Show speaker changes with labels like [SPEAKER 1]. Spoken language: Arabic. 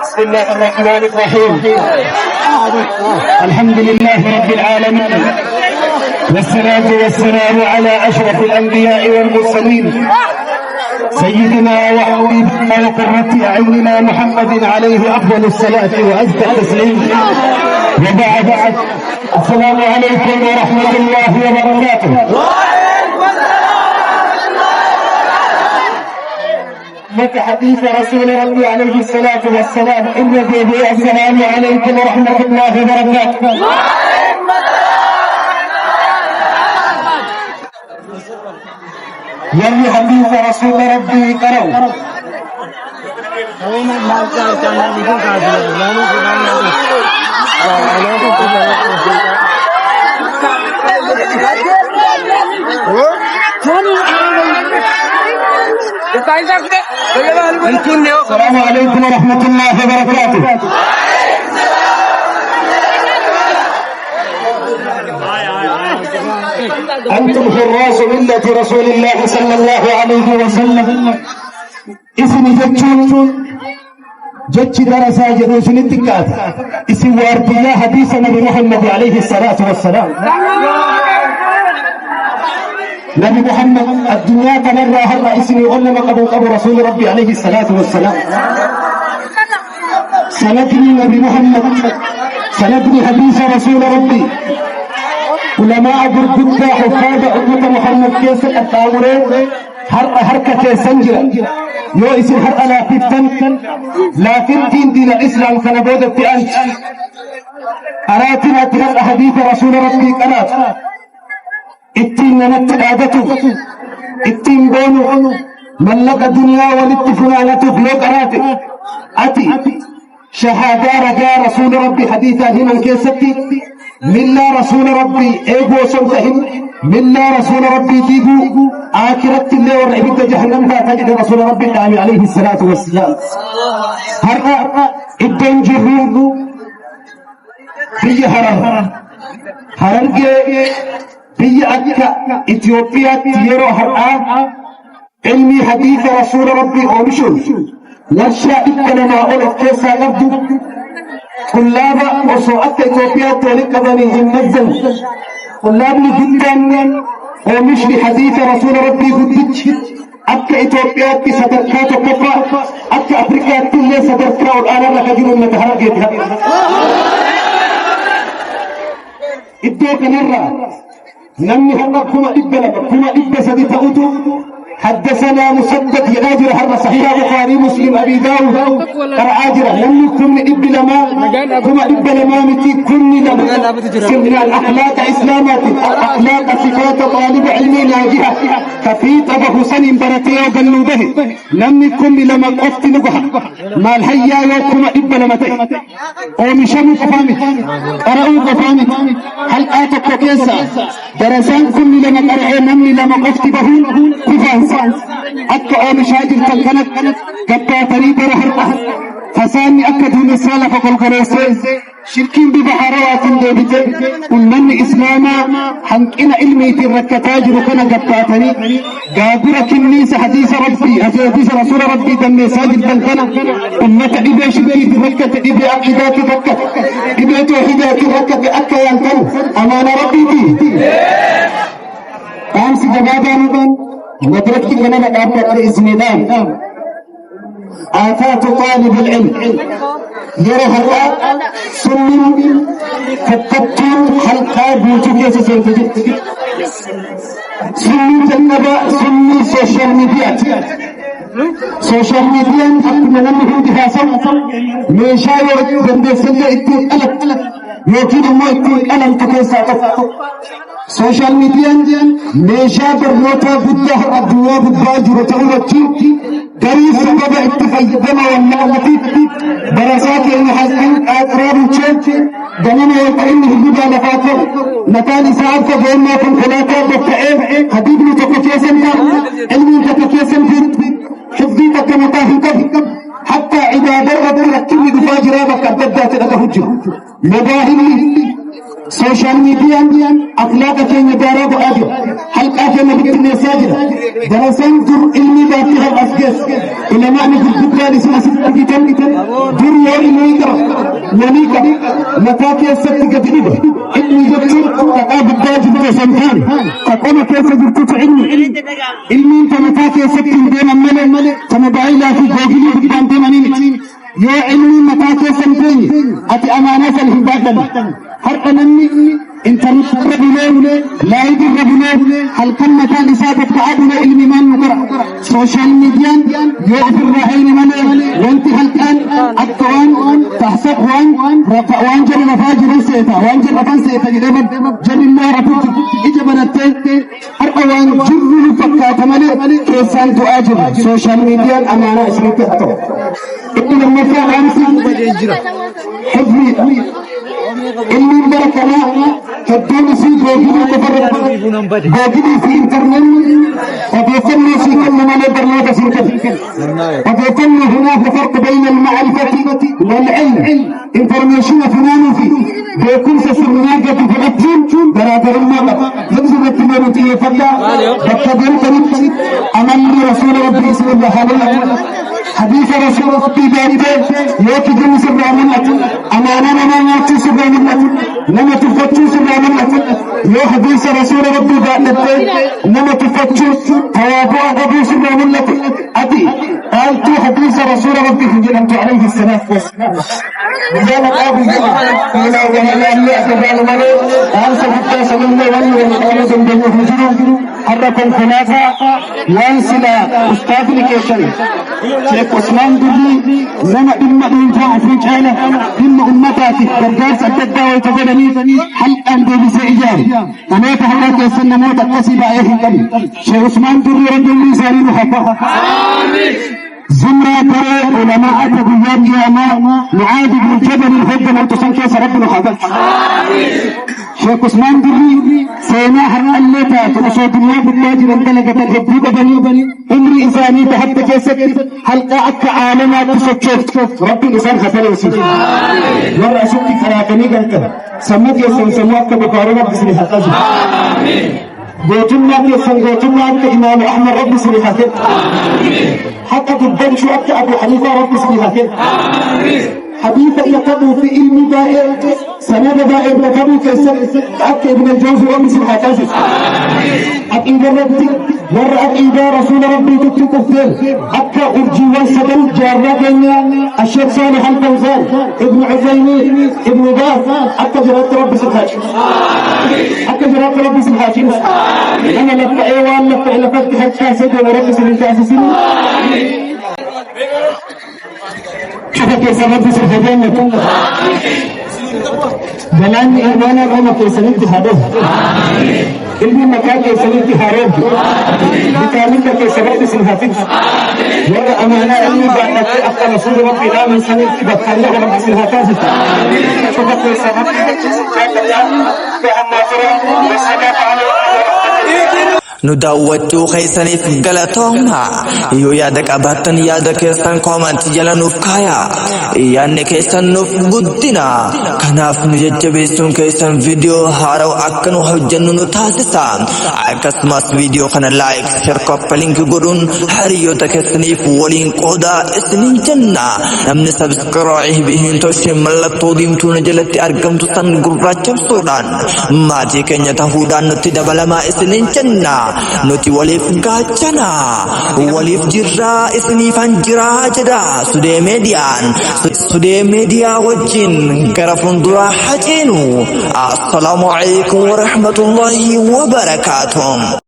[SPEAKER 1] بسم الله الرحمن الرحيم. الحمد لله رب العالمين، والصلاة والسلام على أشرف الأنبياء والمرسلين، سيدنا وحبيبنا وقرة أعيننا محمد عليه أفضل الصلاة وأزكى التسليم. وبعد، السلام عليكم ورحمة الله وبركاته. لك حديث رسول ربي عليه الصلاة والسلام الذي هو السلام عليكم ورحمة الله وبركاته. يلي حديث رسول ربي كرو السلام عليكم ورحمة الله وبركاته. أنتم حراس ملة رسول الله صلى الله عليه وسلم. اسم جتش درسا جدوسن التكات اسم وارتيا حديث نبي محمد عليه الصلاة والسلام. نبي محمد الدنيا تمر هر اسمي علم قبل رسول ربي عليه الصلاة والسلام. سندني نبي محمد، سندني حديث رسول ربي. علماء برجدا حفاظ أمة محمد كيس التاورين حركة سنجرة يو اسم حرقة لكن دين الإسلام سنبود التأنج أراتنا تلقى حديث رسول ربي قنات اتين نمت عادته اتين بونو ملك الدنيا والاتفنانة بلوك أراتي أتي شهادة رجاء رسول ربي حديثا هنا كيستي من لا رسول ربي ايغو صوتهم من لا رسول ربي تيغو آخرت اللي ورعبت جهنم تجد رسول ربي عليه الصلاة والسلام. هرقا ابن جهود في هرر في أكا إثيوبيا تيرو هرقا علمي حديث رسول ربي أومشون ورشا إكنا أولو كيسا يبدو طلابا وصوءات إثيوبيا تولك بنيهم نزل طلابني جدا ومش بحديث رسول ربي قدتش أكا إثيوبيا بصدركات وكفا أكا أفريقيا كلها صدركات والآن لك جنون متهرقيتها إدوك نرى نمي هرق كما إبلا كما إبلا سدي تأوتو. حدثنا مسدد يغادر هذا صحيح بخاري مسلم ابي داود عاجرة لم يكن ابن ما كما ابن ما متي كن لما سمنا الاخلاق اسلامات الاخلاق صفات طالب علم ناجحه ففي طبه سن برتي وبلو به لم يكن لما قفت نجح ما الحيا يوكما ابن متي ومشم قفامي قرأوا قفامي هل اتك كيسا درسان كن لما قرأ نمي لما قفت به كفانس أكا أو مشاجر كالكنت كباتري برهرقه فساني أكا دون السالة فالقريسي شركين ببحروات ديبتي ومن إسلاما حنكنا علمي في الركتاجر كنا كباتري قابرة كنيس حديث ربي حديث رسول ربي دم ساجر كالكنت أمة إبا شبري بركة إبا عقيدات ركة إبا توحيدات ركة بأكا ينكو أمان ربي دي أمس جبابا ندرك لنا مقابل الإزمدان آفات طالب العلم يرى هذا سنن كتبتين حلقة بوتوكيس سنتجد سنن جنبا سنن سوشيال ميديا حكم لنا بها سم ميشا يوجد سنة اتين ألت يوكيد مو اتين ألم تكيسا سوشيال ميديا ميشا برنوتا بده الدنيا بالباجر تغلطي دريس سبب اتفايدنا والنعمتي برسات المحزن أقرار الشيء دنينا يقعين الهدى لفاته نتالي سعادة بأننا تنخلاتا بفتعين حبيبني تكفيسا علمي تكفيسا في حفظي تكمتاه كفي حتى عبادة ربي ركبني دفاجر ربك أبدأت لتهجر مظاهري سوشيال ميديا أخلاق كين دارا بأجر حلقة كين بكتن ساجر درسان در علمي باتها الأسجس إلى معنى في البدال اسمها ستة در يا علمي كرا ونيكا متاكي السبت قدريبا علمي جبتر تقاب الداج بسنتان تقوم كيف جبتت علمي انت متاكي السبت ديما ملي تمبعي لا في جوجلي بدان ديما نيمت يا علمي متاكي سنتين أتي أمانة الهبادة هرقا نمي انت ربنا لا يدر ربنا هل كلمة لسابة بعدنا علمي ما نقرأ سوشيال ميديا يغفر رحيل منه وانت هل كان الطوان تحسق وان جل مفاجر سيتا وان جل مفان سيتا جل النار إجابنا التالي هرقا وان جر لفكا كمالي كيسان تؤاجر سوشيال ميديا أمانة اسمك أطو إبن المفاق عمسي حفري اللي بركنا كدون في جوجل تفرق جوجل في انترنت وبيتم في كل ما نقدر نسير وبيتم هناك فرق بين المعرفة والعلم انفورميشن فنان في بيكون سسمناجة في الأتين برادر الماء ينزل التمارتي فلا بكتبين تنبت أمن رسول ربي صلى الله عليه وسلم حديث رسول ربي بارده يوكي جنس الرامنة أمانا نماناتي سبرامنة نما تفتشو سبرامنة يو حديث رسول ربي بارده نما تفتشو توابع أبو سبرامنة أدي قالت حديث رسول ربي فجلمت عليه الصلاة والسلام لذلك أبو جل إلى ولا الله سبحانه وتعالى قال سبحانه وتعالى وقال جنبه هجره حرك الخلافة ينسل استافليكيشن شيخ عثمان دري لما إما إنفاع في جهله إما أمتاتي برقاس أجدى ويتجدني حلقا بيبس إجاري أنا تحرك يسن موت القصيب عليه الكلي شيخ عثمان دري رجل لساني محفظ زمرة ترى علماء تبيان جامع معاذ بن جبل الهد من تسنكي سرب الخبر شيخ عثمان دري سيناح الليتا تنشو دنيا بالتاجر اندلقة الهدود بني امري إساني تحت كيسك حلقة أكا عالمات تسكت ربي الإسان خسر يسير ورى أشوكي خلاقني قلت سمت يسن سموك بقارنة بسني حقاج بوتنا يسن بوتنا إمام أحمد ربي سني حقاج حتى تبين شو أكا أبو حنيفة ربي سني حقاج حديث يقضوا في علم دائر سند دائر لكبو كيسر أكا ابن الجوزي ومسي الحقاج أكيد ربي ورأت إذا رسول ربي تكتفر أكا أرجي وسدل جارتنا الشيخ صالح الفوزان ابن عزيمين ابن باز أكا جرات ربي سبحانه أكا جرات ربي سبحانه أنا لك أيوان لك لفتح الكاسد وربي سبحانه شوف كيف ربي سبحانه بلاني إيمانا وما كيسنين تهدف علمي مكان كيسنين تهارب بتعلمك كيسنين تسنهاتف ولا أمانا علمي بأنك أخطى رسول ربي لا من سنين بطلع لما تسنهاتف شوف كيف ربي سبحانه
[SPEAKER 2] nu daawwachuu keessaniif galatooma yoo yaada qabaattan yaada keessan koomantii jala nuuf kaayaa yaadni keessan nuuf guddina kanaaf nu jajjabeessuun keessan viidiyoo haaraa akka nu hojjennu nu taasisa akkasumas viidiyoo kana laayik sheer koppa linkii godhuun hiriyoota keessaniif waliin qoodaa isiniin jenna namni sabskiraayib hin tolchine mallattoo diimtuu jalatti argamtu san gurraachefsuudhaan maatii keenya ta'uudhaan nutti dabalamaa isiniin jenna nuti waliif gaachana waliif jirraa isiniifan jiraa jedha Sudee Meediyaa wajjin gara fuulduraa haceenu. Assalaamu alaykum wa rahmatullahi wa barakaatuh.